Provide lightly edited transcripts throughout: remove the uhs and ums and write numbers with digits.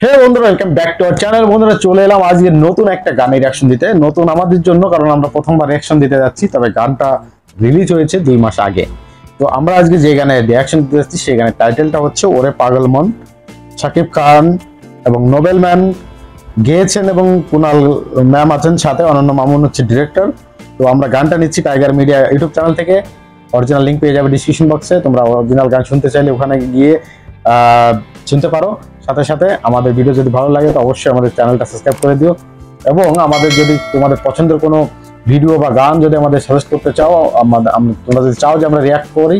হে বন্ধুরা, welcome back to our channel. বন্ধুরা, চলে এলাম আজকে নতুন একটা গানের রিঅ্যাকশন দিতে। নতুন আমাদের জন্য, কারণ আমরা প্রথমবার রিঅ্যাকশন দিতে যাচ্ছি। তবে গানটা রিলিজ হয়েছে 2 মাস আগে। তো আমরা আজকে যে গানে রিঅ্যাকশন দিতে যাচ্ছি সেই গানের টাইটেলটা হচ্ছে ওরে পাগল মন। শাকিব খান এবং নোবেল ম্যান গেয়েছেন এবং কুনাল ম্যাম আছেন সাথে, অনন্য মামুন হচ্ছে ডিরেক্টর। তো আমরা গানটা নিচ্ছি টাইগার মিডিয়া ইউটিউব চ্যানেল থেকে। অরিজিনাল লিঙ্ক পেয়ে যাবে ডিসক্রিপশন বক্সে। তোমরা অরিজিনাল গান শুনতে চাইলে ওখানে গিয়ে শুনতে পারো। সাথে সাথে আমাদের ভিডিও যদি ভালো লাগে তো অবশ্যই আমাদের চ্যানেলটা সাবস্ক্রাইব করে দিও। এবং আমাদের যদি তোমাদের পছন্দের কোনো ভিডিও বা গান যদি আমাদের সাজেস্ট করতে চাও, তোমরা যদি চাও যে আমরা রিয়াক্ট করি,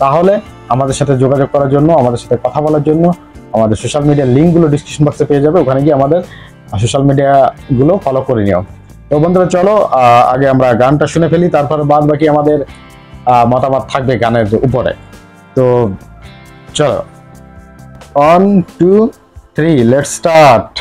তাহলে আমাদের সাথে যোগাযোগ করার জন্য, আমাদের সাথে কথা বলার জন্য আমাদের সোশ্যাল মিডিয়ার লিঙ্কগুলো ডিসক্রিপশন বক্সে পেয়ে যাবে। ওখানে গিয়ে আমাদের সোশ্যাল মিডিয়াগুলো ফলো করে নিও। তো বন্ধুরা, চলো আগে আমরা গানটা শুনে ফেলি, তারপরে বাদ বাকি আমাদের মতামত থাকবে গানের উপরে। তো চলো, 1 2 3 let's start.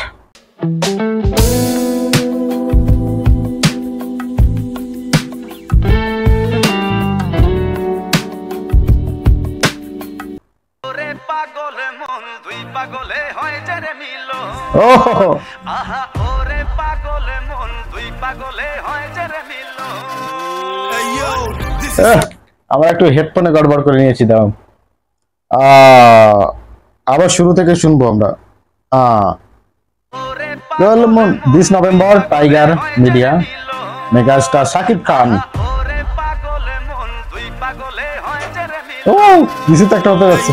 ওরে পাগলে মন দুই পাগলে হয় যারে মিলো আহা ওরে পাগলে মন দুই পাগলে হয় যারে মিলো আমরা একটু হেডফোনে গড়বড় করে নিয়েছি। দাও আবার শুরু থেকে শুনবো আমরা। This November tiger media megastar Shakib Khan. ও কিছু তো একটা হতে যাচ্ছে।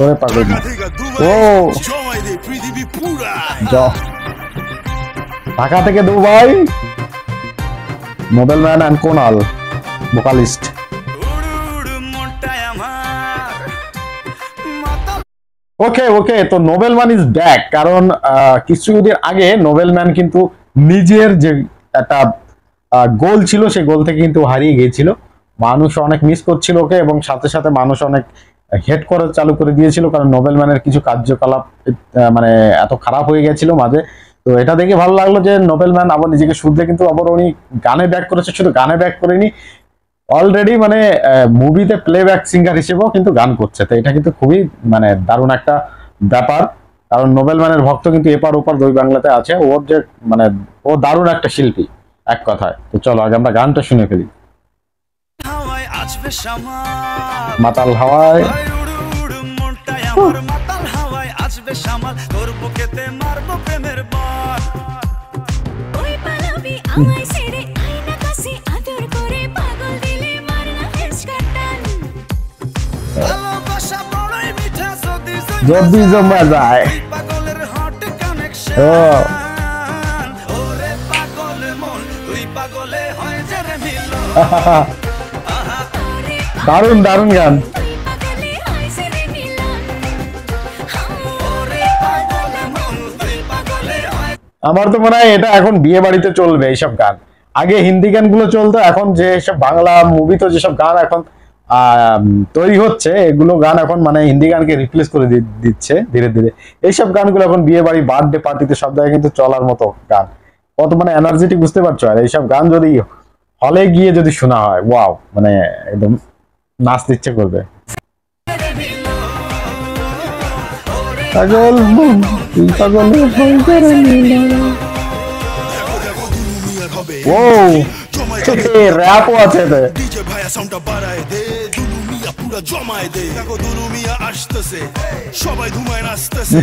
ওরে পাগল। ও ঢাকা থেকে Dubai, Noble man and Konal vocalist. Okay okay, তো নোবেল ম্যান ইজ ব্যাক। কারণ কিছুদিন আগে নোবেল ম্যান কিন্তু নিজের যে একটা গোল ছিল সেই গোল থেকে কিন্তু হারিয়ে গিয়েছিল। মানুষ অনেক মিস করছিল ওকে, এবং সাথে সাথে মানুষ অনেক হেট করা চালু করে দিয়েছিল, কারণ নোবেল ম্যানের কিছু কার্যকলাপ মানে এত খারাপ হয়ে গেছিল মাঝে। তো এটা দেখে ভালো লাগলো যে নোবেল ম্যান আবার নিজেকে শুধরে কিন্তু আবার উনি গানে ব্যাক করেছে। শুধু গানে ব্যাক করেনি, অলরেডি মানে মুভিতে প্লেব্যাক সিঙ্গার হিসেবেও কিন্তু গান করছে। তো এটা কিন্তু খুবই মানে দারুণ একটা ব্যাপার, কারণ নোবেল ম্যানের ভক্ত কিন্তু এপার ওপার দুই বাংলাতে আছে। ওর যে মানে ও দারুণ একটা শিল্পী এক কথায়। তো চলো আগে আমরা গানটা শুনে ফেলি। মাতাল হাওয়ায় মাতাল হাওয়ায় আসবে সামাল, তোর বুকেতে মারবো প্রেমের বল। ওই পালাবি আমায় ছেড়ে আয়না কাছে আদর করে পাগল দিলে মারনা হেসকাটান। ভালোবাসা বড়ই মিঠা যদি জমা যায়। পাগলের হট কানেকশন। ওরে পাগল মন তুই পাগলে হয় যারে মিলো। দারুণ দারুণ গান। আমার তো মনে হয় এটা এখন বিয়ে বাড়িতে চলবে এইসব গান। আগে হিন্দি গানগুলো চলতো, এখন যে সব বাংলা মুভি তো যেসব গান এখন তৈরি হচ্ছে, এগুলো গান এখন মানে হিন্দি গানকে রিপ্লেস করে দিচ্ছে ধীরে ধীরে। এইসব গানগুলো এখন বিয়ে বাড়ি, বার্থডে পার্টিতে সব জায়গায় কিন্তু চলার মতো গান। কত মানে এনার্জেটিক, বুঝতে পারছো? আর এইসব গান যদি হলে গিয়ে যদি শোনা হয়, ওয়াও, মানে একদম নাচতে ইচ্ছে করবে। পাগল মন তুই পাগলে হয় যারে মিলো। ও র‍্যাপও আছে এতে। ডিজে ভাইয়া সাউন্ডটা বাড়ায় দে, দুলু মিয়া পুরা জমায় দে। দেখো দুলু মিয়া আসতেছে, সবাই ধুমায় নাচতেছে।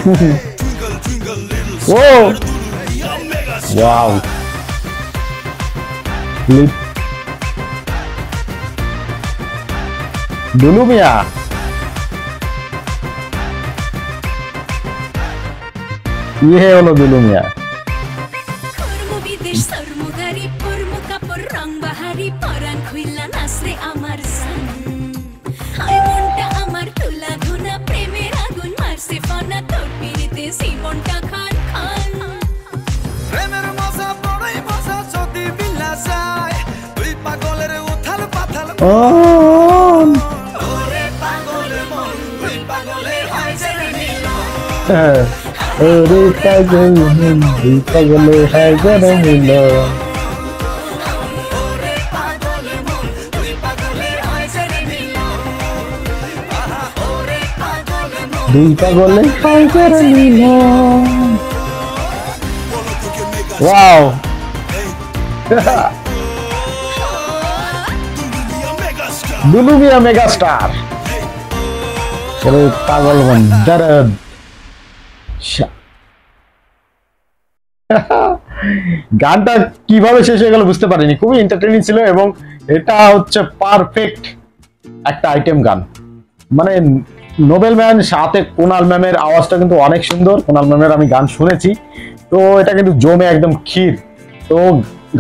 Twinkle twinkle little star, Dulu Mia mega star. Wow, Dulu Mia. ইয়ে হলো দুলু মিয়া। প্রেমের মজা বড়ই মজা যদি বিলা যায়, তুই পাগলের উথাল পাথাল। ওরে পাগল মন তুই পাগলে হয় যারে মিলো। ওরে পাগল মন তুই পাগলে হয় যারে মিলো। দুই পাগলে পাই করে নিলাম। বলো থেকে mega wow Dulu Mia mega star Dulu Mia mega star চলো পাগল মন দরদ গানটা কিভাবে শেষ হয়ে গেল বুঝতে পারিনি, খুবই এন্টারটেইনিং ছিল এবং এটা হচ্ছে পারফেক্ট একটা আইটেম গান। মানে নোবেল ম্যান সাথে কুনাল ম্যামের আওয়াজটা কিন্তু অনেক সুন্দর, কুনাল ম্যামের আমি গান শুনেছি, তো এটা কিন্তু জমে একদম ক্ষীর। তো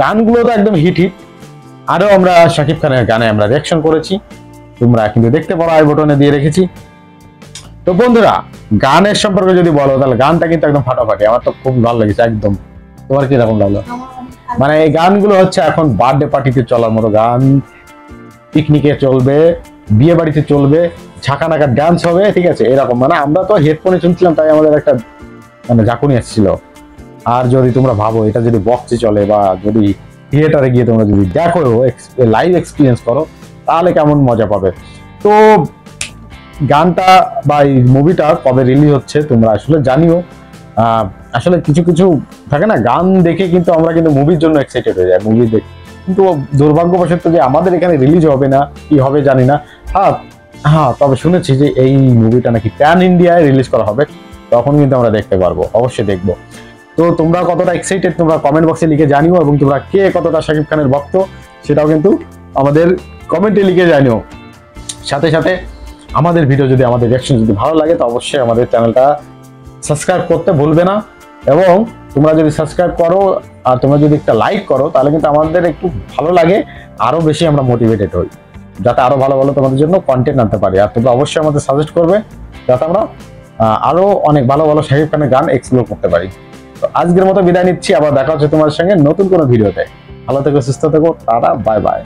গানগুলো তো একদম হিট হিট। আরো আমরা শাকিব খানের গানে আমরা রিঅ্যাকশন করেছি, তোমরা কিন্তু দেখতে পারো, আই বটনে দিয়ে রেখেছি। তো বন্ধুরা গানের সম্পর্কে যদি বলো তাহলে গানটা কিন্তু একদম ফাটাফাটি, আমার তো খুব ভালো লেগেছে একদম। তোমার কি রকম লাগলো? মানে এই গানগুলো হচ্ছে এখন বার্থডে পার্টিতে চলার মতো গান, পিকনিকে চলবে, বিয়ে বাড়িতে চলবে, ঝাঁকানাকা ডান্স হবে, ঠিক আছে এরকম। মানে আমরা তো হেডফোনে শুনছিলাম তাই আমাদের একটা মানে ঝাঁকুনি আসছিল। আর যদি তোমরা ভাবো এটা যদি বক্সে চলে বা যদি থিয়েটারে গিয়ে তোমরা যদি দেখো, লাইভ এক্সপিরিয়েন্স করো, তাহলে কেমন মজা পাবে। তো গানটা বা এই মুভিটা কবে রিলিজ হচ্ছে তোমরা আসলে জানিও। আসলে কিছু কিছু থাকে না, গান দেখে কিন্তু আমরা কিন্তু মুভির জন্য এক্সাইটেড হয়ে যাই, মুভি দেখে। কিন্তু দুর্ভাগ্যবশত যে আমাদের এখানে রিলিজ হবে না, কি হবে জানি না। হ্যাঁ তবে শুনেছি যে এই মুভিটা নাকি প্যান ইন্ডিয়ায় রিলিজ করা হবে, তখন কিন্তু আমরা দেখতে পারবো, অবশ্যই দেখবো। তো তোমরা কতটা এক্সাইটেড তোমরা কমেন্ট বক্সে লিখে জানিও, এবং তোমরা কে কতটা শাকিব খানের ভক্ত সেটাও কিন্তু আমাদের কমেন্টে লিখে জানিও। সাথে সাথে আমাদের ভিডিও যদি, আমাদের রিঅ্যাকশন যদি ভালো লাগে তো অবশ্যই আমাদের চ্যানেলটা সাবস্ক্রাইব করতে ভুলবে না। এবং তোমরা যদি সাবস্ক্রাইব করো আর তোমরা যদি একটা লাইক করো তাহলে কিন্তু আমাদের একটু ভালো লাগে, আরো বেশি আমরা মোটিভেটেড হই, যাতে আরো ভালো ভালো তোমাদের জন্য কন্টেন্ট আনতে পারি। আর তোমরা অবশ্যই আমাদের সাজেস্ট করবে যাতে আমরা আরো অনেক ভালো ভালো শাকিব খানের গান এক্সপ্লোর করতে পারি। তো আজকের মতো বিদায় নিচ্ছি, আবার দেখা হচ্ছে তোমার সঙ্গে নতুন কোনো ভিডিওতে। ভালো থেকো, সুস্থ থেকো, টাটা, বাই বাই।